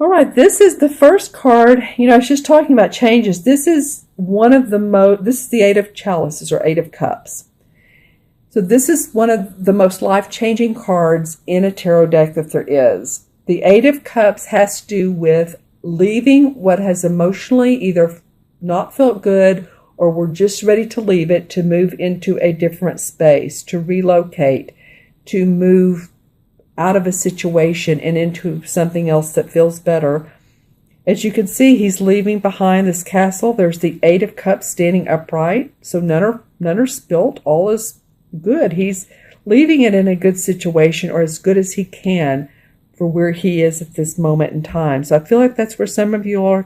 All right, this is the first card. I was just talking about changes. This is this is the Eight of Chalices or Eight of Cups. So this is one of the most life-changing cards in a tarot deck that there is. The Eight of Cups has to do with leaving what has emotionally either not felt good or we're just ready to leave it, to move into a different space, to relocate, to move out of a situation and into something else that feels better. As you can see, he's leaving behind this castle. There's the Eight of Cups standing upright, so none are spilt. All is good. He's leaving it in a good situation, or as good as he can for where he is at this moment in time. So I feel like that's where some of you are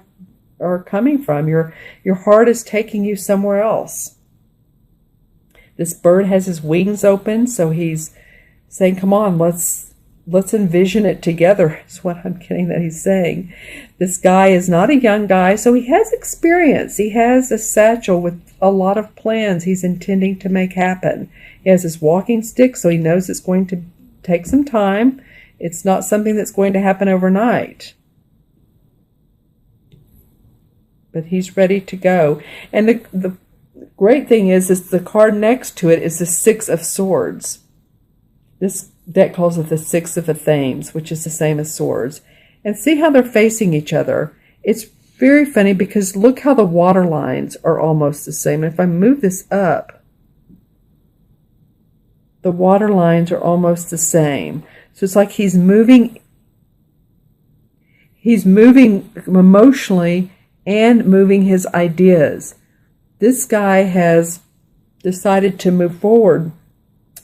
coming from. Your heart is taking you somewhere else. This bird has his wings open, so he's saying, come on, let's envision it together, is what I'm getting that he's saying. This guy is not a young guy, so he has experience. He has a satchel with a lot of plans he's intending to make happen. He has his walking stick, so he knows it's going to take some time. It's not something that's going to happen overnight. But he's ready to go. And the great thing is the card next to it is the Six of Swords. This deck calls it the Six of Thames, which is the same as swords. And see how they're facing each other. It's very funny because look how the water lines are almost the same. If I move this up, the water lines are almost the same. So it's like he's moving emotionally and moving his ideas. This guy has decided to move forward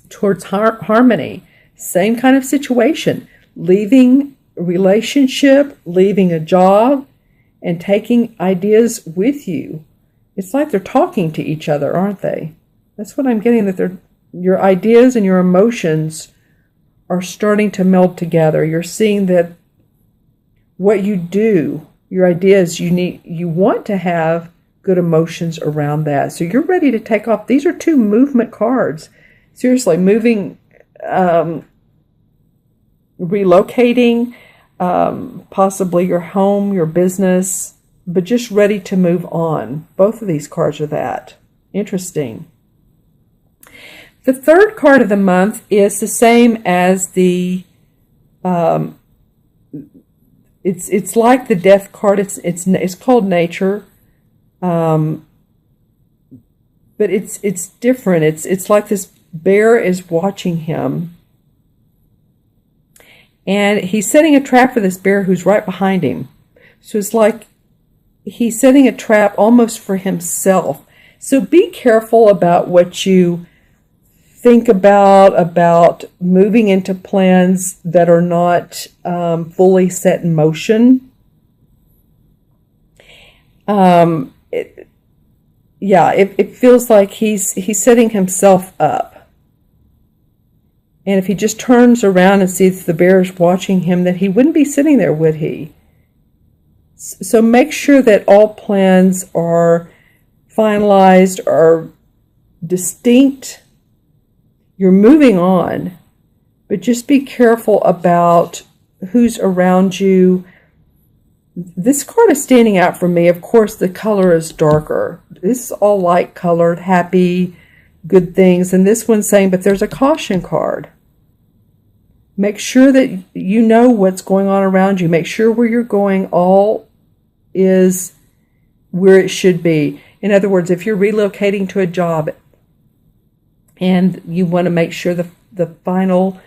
towards harmony. Same kind of situation. Leaving a relationship, leaving a job, and taking ideas with you. It's like they're talking to each other, aren't they? That's what I'm getting, that your ideas and your emotions are starting to meld together. You're seeing that what you do, your ideas, you want to have good emotions around that. So you're ready to take off. These are two movement cards. Seriously, moving, relocating, possibly your home, your business, but just ready to move on. Both of these cards are that. Interesting. The third card of the month is the same as the, it's like the Death card. It's called Nature, but it's different. It's like this bear is watching him, and he's setting a trap for this bear who's right behind him. So it's like he's setting a trap almost for himself. So be careful about what you think about moving into plans that are not fully set in motion. It feels like he's setting himself up. And if he just turns around and sees the bear is watching him, then he wouldn't be sitting there, would he? So make sure that all plans are finalized, are distinct. You're moving on, but just be careful about who's around you. This card is standing out for me. Of course, the color is darker. This is all light colored, happy, good things. And this one's saying, but there's a caution card. Make sure that you know what's going on around you. Make sure where you're going all is where it should be. In other words, if you're relocating to a job and you want to make sure the final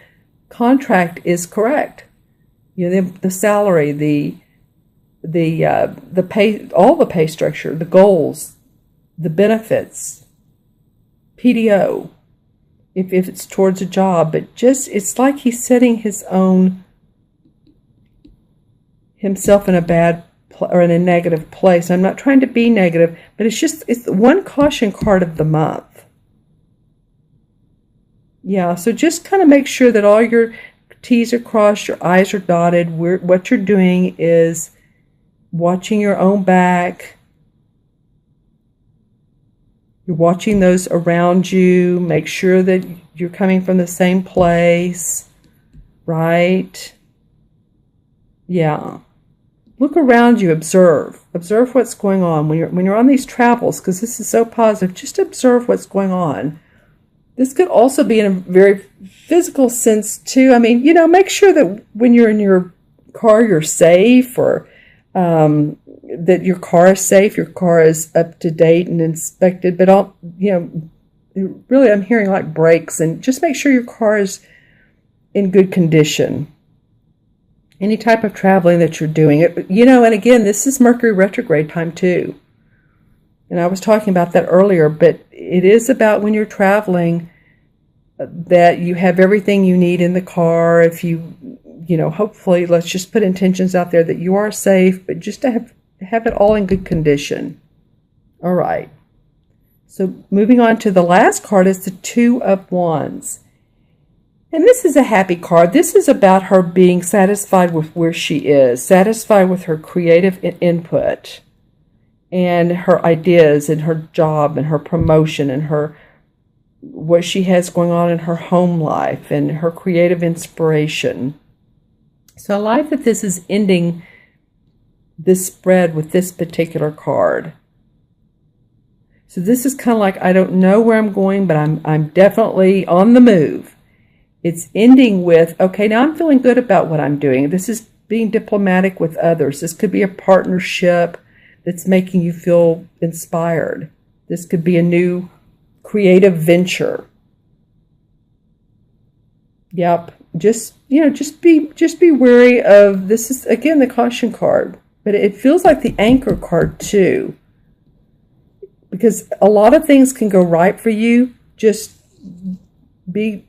contract is correct, the salary, the pay, all the pay structure, the goals, the benefits, PTO, if it's towards a job, but just, it's like he's setting himself in a bad or in a negative place. I'm not trying to be negative, but it's one caution card of the month. Yeah, so just kind of make sure that all your T's are crossed, your I's are dotted. What you're doing is watching your own back. You're watching those around you. Make sure that you're coming from the same place, right? Yeah. look around you, observe what's going on when you're on these travels, because this is so positive. Just observe what's going on. This could also be in a very physical sense too. I mean, make sure that when you're in your car, you're safe, or that your car is safe, your car is up to date and inspected. But really, I'm hearing like brakes, and just make sure your car is in good condition. Any type of traveling that you're doing, and again, this is Mercury retrograde time too. And I was talking about that earlier, but it is about when you're traveling that you have everything you need in the car. If hopefully, let's just put intentions out there that you are safe, but just to have it all in good condition. All right. So moving on to the last card is the Two of Wands. And this is a happy card. This is about her being satisfied with where she is, satisfied with her creative input and her ideas and her job and her promotion and what she has going on in her home life and her creative inspiration. So I like that this is ending this spread with this particular card. So this is kind of like, I don't know where I'm going, but I'm definitely on the move. It's ending with, okay, now I'm feeling good about what I'm doing. This is being diplomatic with others. This could be a partnership that's making you feel inspired. This could be a new creative venture. Yep. Just be wary of, this is again the caution card, but it feels like the anchor card too. Because a lot of things can go right for you. Just be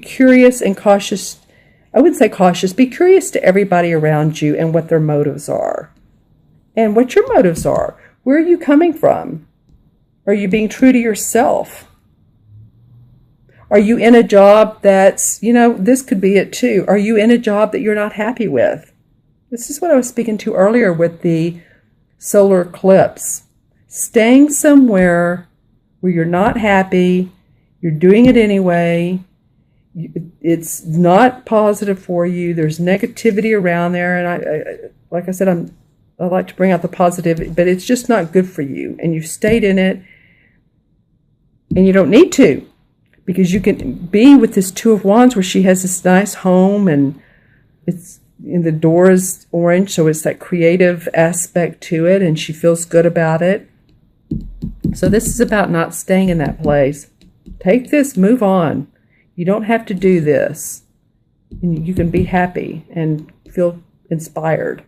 curious and cautious. I would say cautious. Be curious to everybody around you and what their motives are. And what your motives are. Where are you coming from? Are you being true to yourself? Are you in a job that's, this could be it too. Are you in a job that you're not happy with? This is what I was speaking to earlier with the solar eclipse. Staying somewhere where you're not happy, you're doing it anyway, it's not positive for you, there's negativity around there, and I like I said, I like to bring out the positive, but it's just not good for you, and you've stayed in it, and you don't need to, because you can be with this Two of Wands where she has this nice home, and the door is orange, so it's that creative aspect to it, and she feels good about it. So this is about not staying in that place. Take this, move on. You don't have to do this. And you can be happy and feel inspired.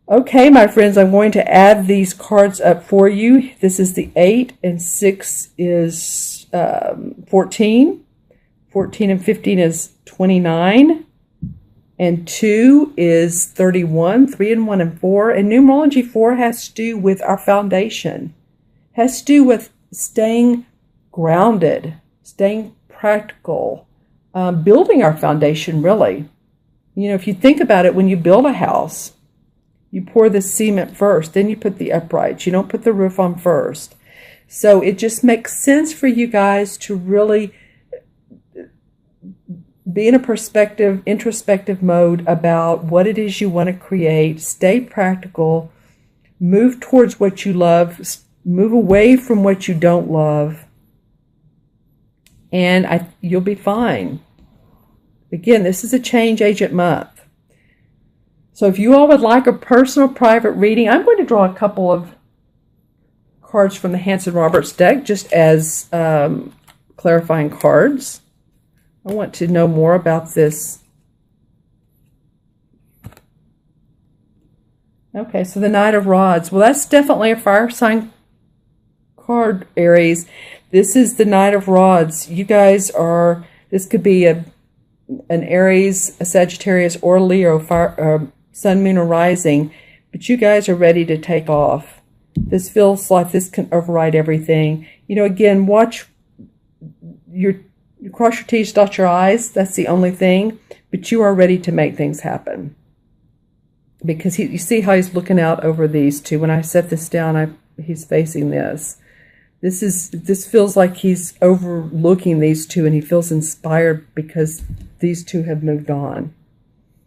Okay, my friends, I'm going to add these cards up for you. This is the 8, and 6 is 14. 14 and 15 is 29. And 2 is 31. 3 and 1 and 4. And numerology 4 has to do with our foundation. Has to do with staying grounded, staying practical, building our foundation, really. If you think about it, when you build a house, you pour the cement first, then you put the uprights. You don't put the roof on first. So it just makes sense for you guys to really be in a introspective mode about what it is you want to create. Stay practical. Move towards what you love. Move away from what you don't love. And you'll be fine. Again, this is a change agent month. So if you all would like a personal private reading, I'm going to draw a couple of cards from the Hanson-Roberts deck just as clarifying cards. I want to know more about this. Okay, so the Knight of Rods. Well, that's definitely a fire sign card, Aries. This is the Knight of Rods. You guys this could be an Aries, a Sagittarius, or a Leo, Sun, Moon, or Rising, but you guys are ready to take off. This feels like this can override everything. Again, watch you cross your T's, dot your I's. That's the only thing, but you are ready to make things happen. Because you see how he's looking out over these two. When I set this down, he's facing this. This feels like he's overlooking these two, and he feels inspired because these two have moved on.